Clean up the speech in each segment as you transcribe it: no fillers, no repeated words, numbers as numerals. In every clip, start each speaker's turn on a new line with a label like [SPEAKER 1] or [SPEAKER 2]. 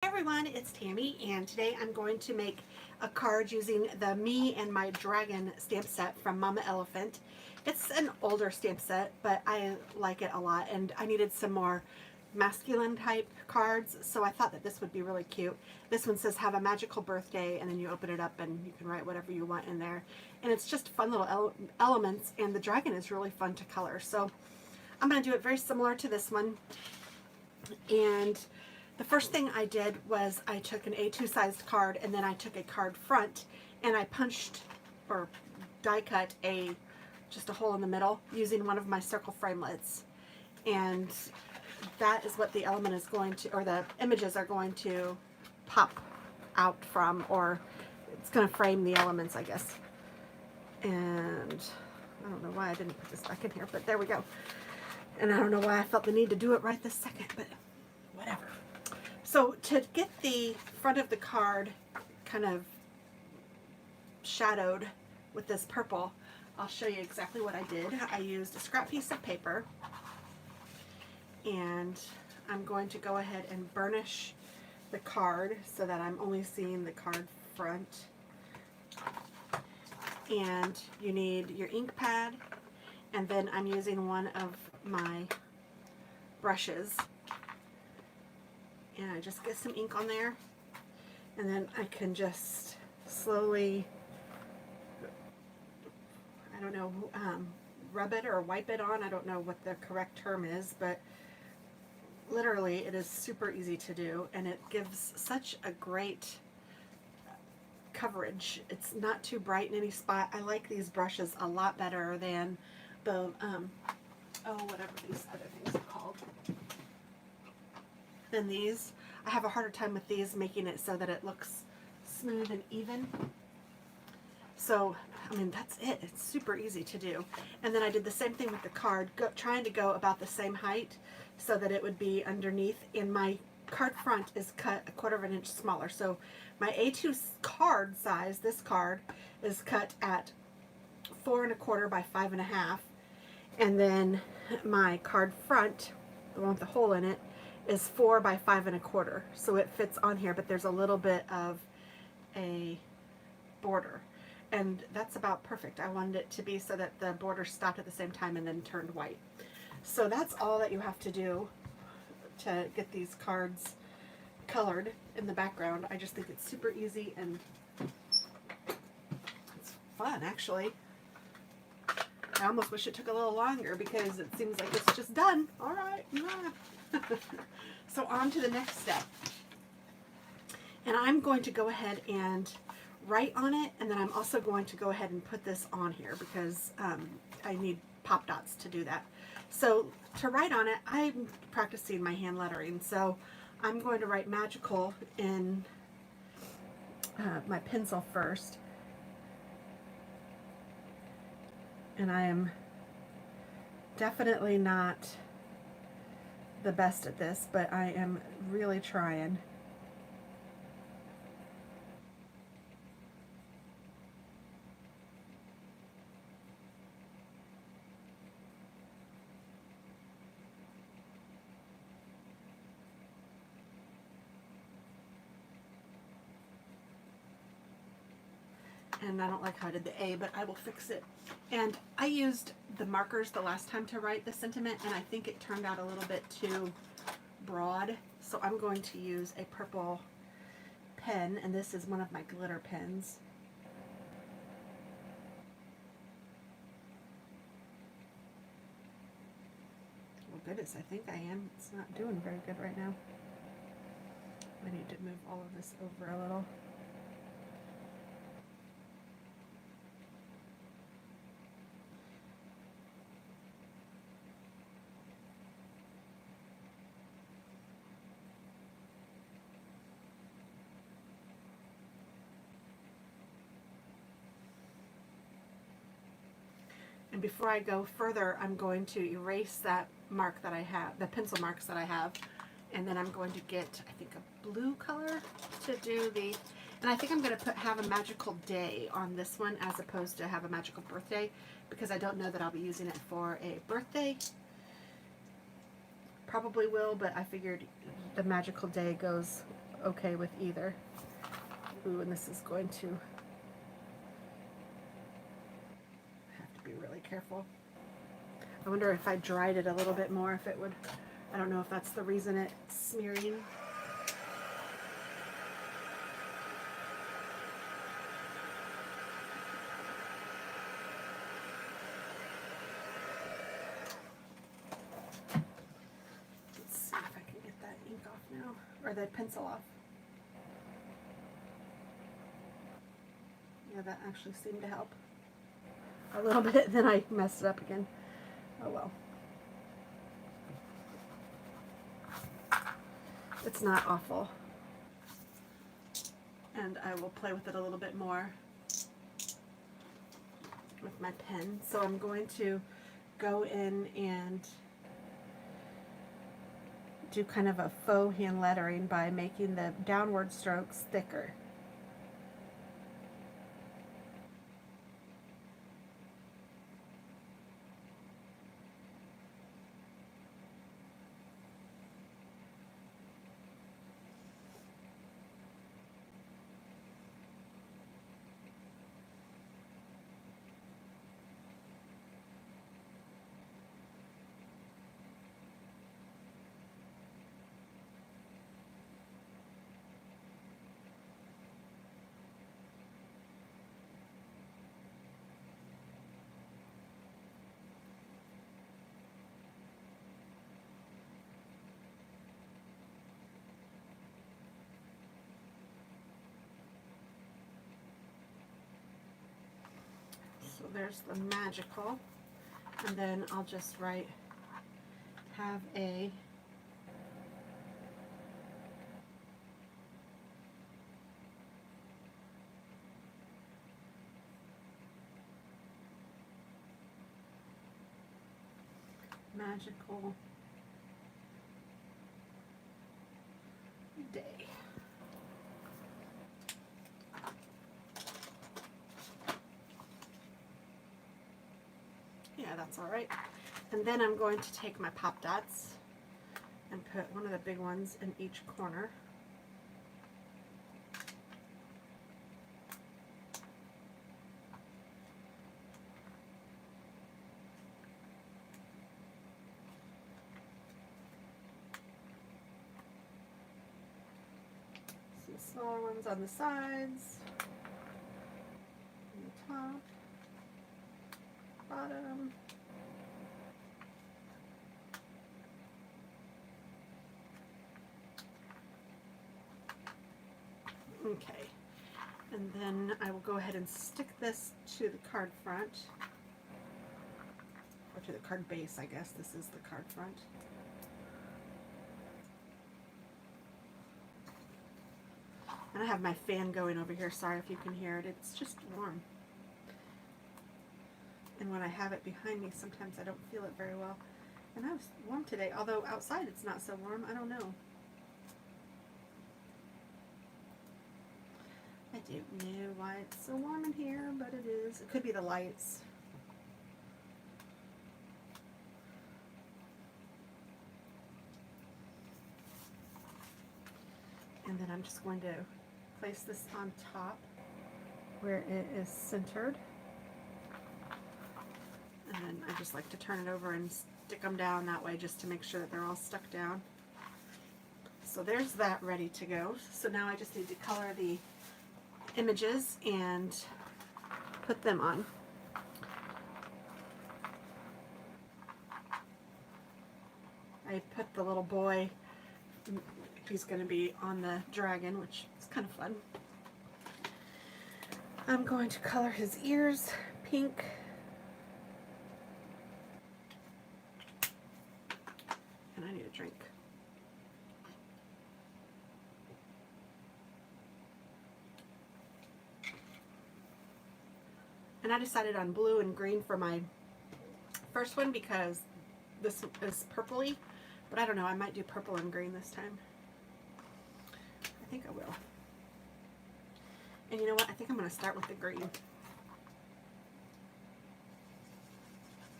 [SPEAKER 1] Hi everyone, it's Tammy, and today I'm going to make a card using the Me and My Dragon stamp set from Mama Elephant. It's an older stamp set, but I like it a lot, and I needed some more masculine type cards, so I thought that this would be really cute. This one says, have a magical birthday, and then you open it up and you can write whatever you want in there. And it's just fun little elements, and the dragon is really fun to color. So I'm going to do it very similar to this one. And the first thing I did was I took an A2 sized card, and then I took a card front and I punched or die cut just a hole in the middle using one of my circle framelits. And that is what the element is going to, or the images are going to pop out from, or it's going to frame the elements, I guess. And I don't know why I didn't put this back in here, but there we go. And I don't know why I felt the need to do it right this second, but whatever. So to get the front of the card kind of shadowed with this purple, I'll show you exactly what I did. I used a scrap piece of paper, and I'm going to go ahead and burnish the card so that I'm only seeing the card front. And you need your ink pad, and then I'm using one of my brushes, and I just get some ink on there, and then I can just slowly, I don't know, rub it or wipe it on. I don't know what the correct term is, but literally it is super easy to do, and it gives such a great coverage. It's not too bright in any spot. I like these brushes a lot better than the whatever these other things are called. Than these. I have a harder time with these making it so that it looks smooth and even. So, I mean, that's it. It's super easy to do. And then I did the same thing with the card, trying to go about the same height so that it would be underneath. And my card front is cut 1/4 of an inch smaller. So my A2 card size, this card, is cut at 4 1/4 by 5 1/2. And then my card front, the one with the hole in it, is 4 by 5 1/4. So it fits on here, but there's a little bit of a border. And that's about perfect. I wanted it to be so that the border stopped at the same time and then turned white. So that's all that you have to do to get these cards colored in the background. I just think it's super easy, and it's fun, actually. I almost wish it took a little longer because it seems like it's just done. All right. So on to the next step. And I'm going to go ahead and write on it, and then I'm also going to go ahead and put this on here because I need pop dots to do that. So to write on it, I'm practicing my hand lettering. So I'm going to write magical in my pencil first. And I am definitely not the best at this, but I am really trying. And I don't like how I did the A, but I will fix it. And I used the markers the last time to write the sentiment, and I think it turned out a little bit too broad. So I'm going to use a purple pen, and this is one of my glitter pens. Oh goodness, I think I am. It's not doing very good right now. I need to move all of this over a little. And before I go further, I'm going to erase that mark that I have, the pencil marks that I have, and then I'm going to get, I think, a blue color to do the, and I think I'm going to put have a magical day on this one as opposed to have a magical birthday, because I don't know that I'll be using it for a birthday. Probably will, but I figured the magical day goes okay with either. Ooh, and this is going to have to be really careful. I wonder if I dried it a little bit more, if it would, I don't know if that's the reason it's smearing. Let's see if I can get that ink off now, or the pencil off. Yeah, that actually seemed to help a little bit. Then I messed it up again. Oh well. It's not awful. And I will play with it a little bit more with my pen. So I'm going to go in and do kind of a faux hand lettering by making the downward strokes thicker. So there's the magical, and then I'll just write, have a magical day. Yeah, that's all right. And then I'm going to take my pop dots and put one of the big ones in each corner. Some smaller ones on the sides, on the top, bottom. Okay, and then I will go ahead and stick this to the card front, or to the card base, I guess. This is the card front. And I have my fan going over here. Sorry if you can hear it. It's just warm. And when I have it behind me, sometimes I don't feel it very well. And I was warm today, although outside it's not so warm. I don't know. I don't know why it's so warm in here, but it is. It could be the lights. And then I'm just going to place this on top where it is centered. And then I just like to turn it over and stick them down that way just to make sure that they're all stuck down. So there's that ready to go. So now I just need to color the images and put them on. I put the little boy, he's going to be on the dragon, which is kind of fun. I'm going to color his ears pink. And I need a drink. And I decided on blue and green for my first one because this is purpley, but I don't know, I might do purple and green this time. I think I will. And you know what, I think I'm going to start with the green.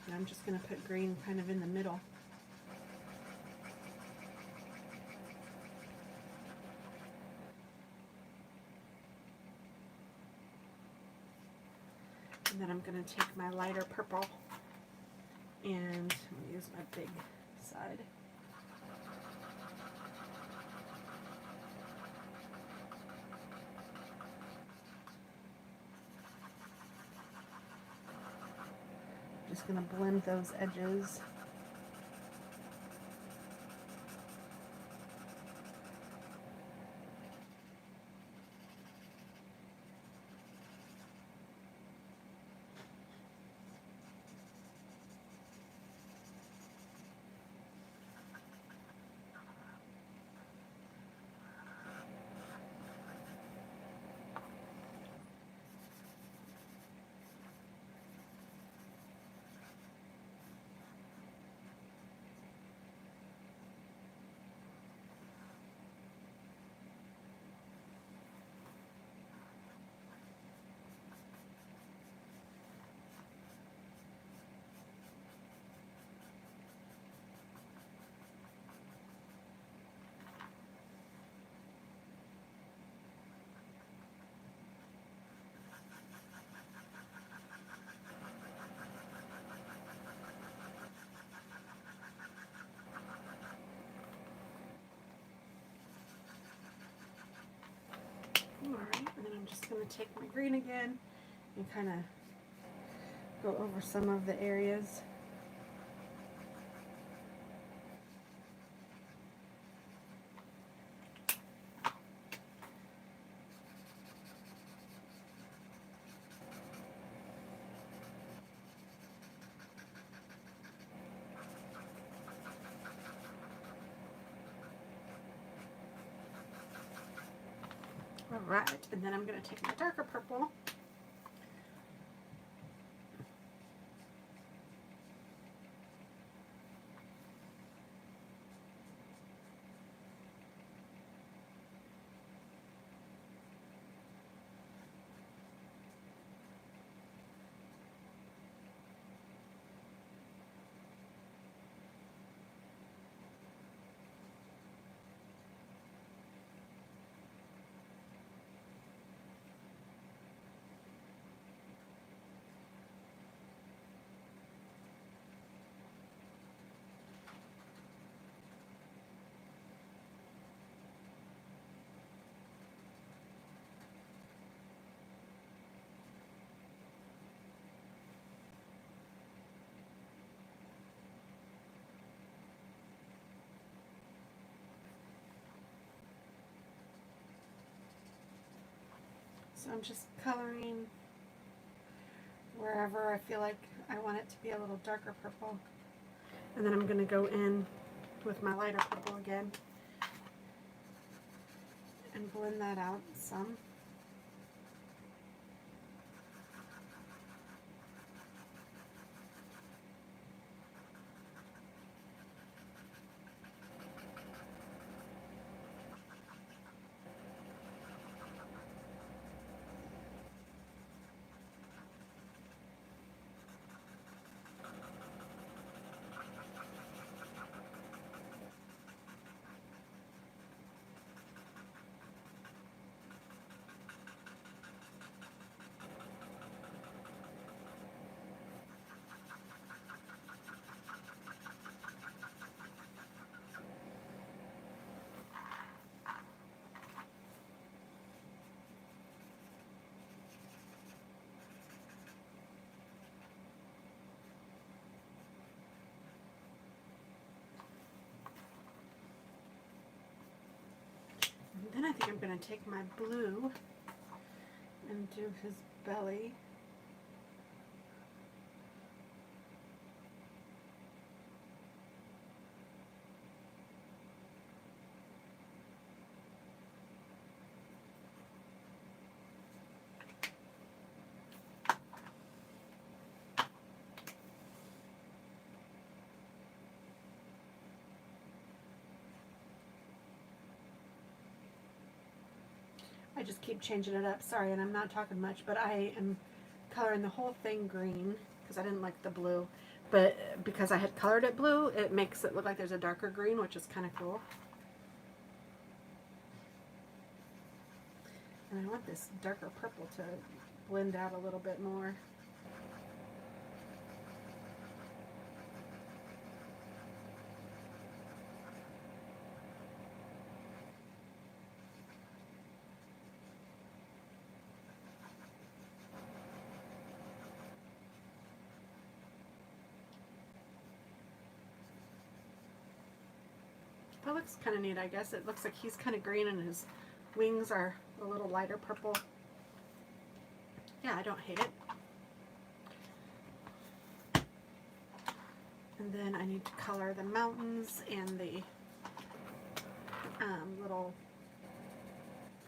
[SPEAKER 1] And I'm just going to put green kind of in the middle. And then I'm going to take my lighter purple and use my big side. Just going to blend those edges. Alright, and then I'm just going to take my green again and kind of go over some of the areas. Alright, and then I'm going to take my darker purple So I'm just coloring wherever I feel like I want it to be a little darker purple. And then I'm going to go in with my lighter purple again and blend that out some. And then I think I'm going to take my blue and do his belly. I just keep changing it up, sorry, and I'm not talking much, but I am coloring the whole thing green because I didn't like the blue. But because I had colored it blue, it makes it look like there's a darker green, which is kind of cool. And I want this darker purple to blend out a little bit more. That looks kind of neat, I guess. It looks like he's kind of green and his wings are a little lighter purple. Yeah, I don't hate it. And then I need to color the mountains and the little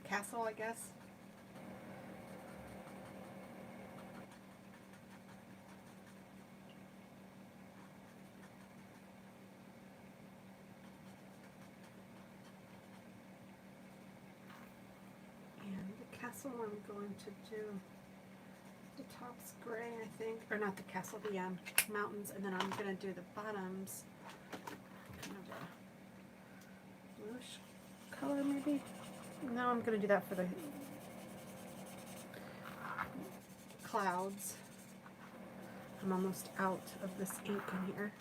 [SPEAKER 1] castle, I guess. And the castle I'm going to do, the top's gray, I think, or not the castle, the mountains, and then I'm going to do the bottoms kind of a bluish color maybe. No, I'm going to do that for the clouds. I'm almost out of this ink in here.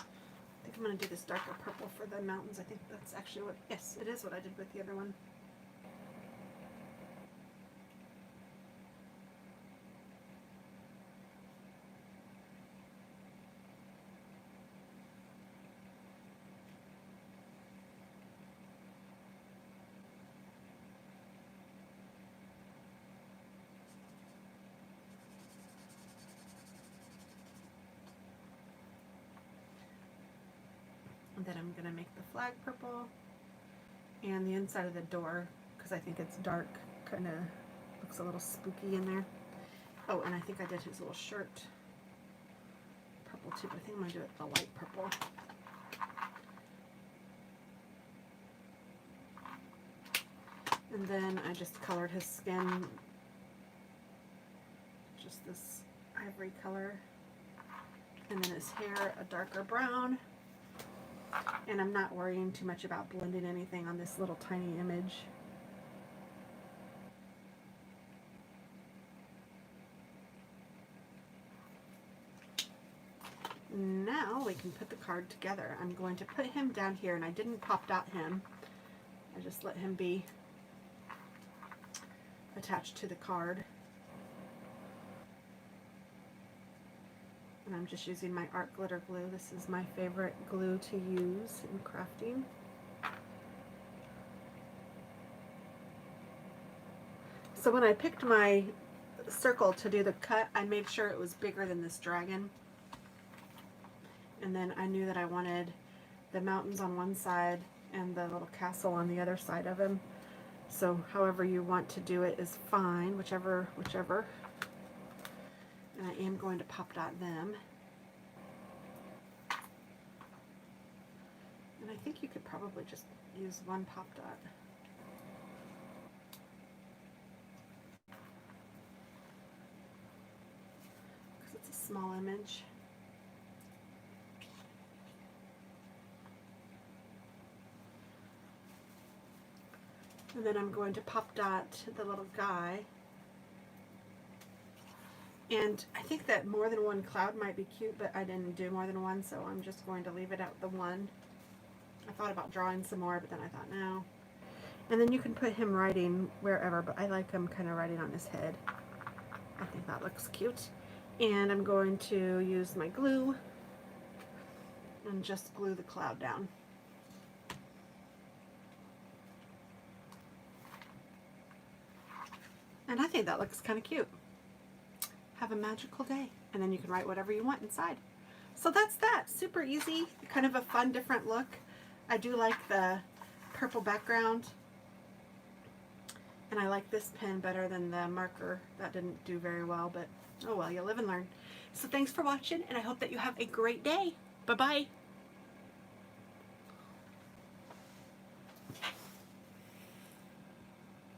[SPEAKER 1] I think I'm going to do this darker purple for the mountains. I think that's actually what, yes, it is what I did with the other one. And then I'm going to make the flag purple and the inside of the door, because I think it's dark, kind of looks a little spooky in there. Oh, and I think I did his little shirt purple too, but I think I'm going to do it the light purple. And then I just colored his skin, just this ivory color, and then his hair a darker brown. And I'm not worrying too much about blending anything on this little tiny image. Now we can put the card together. I'm going to put him down here, and I didn't pop dot him. I just let him be attached to the card. And I'm just using my art glitter glue. This is my favorite glue to use in crafting. So when I picked my circle to do the cut, I made sure it was bigger than this dragon. And then I knew that I wanted the mountains on one side and the little castle on the other side of him. So however you want to do it is fine, whichever. And I am going to pop dot them. And I think you could probably just use one pop dot. Because it's a small image. And then I'm going to pop dot the little guy. And I think that more than one cloud might be cute, but I didn't do more than one, so I'm just going to leave it at the one. I thought about drawing some more, but then I thought no. And then you can put him writing wherever, but I like him kind of writing on his head. I think that looks cute. And I'm going to use my glue and just glue the cloud down. And I think that looks kind of cute. Have a magical day. And then you can write whatever you want inside. So that's that. Super easy. Kind of a fun, different look. I do like the purple background. And I like this pen better than the marker. That didn't do very well, but oh well, you live and learn. So thanks for watching, and I hope that you have a great day. Bye-bye.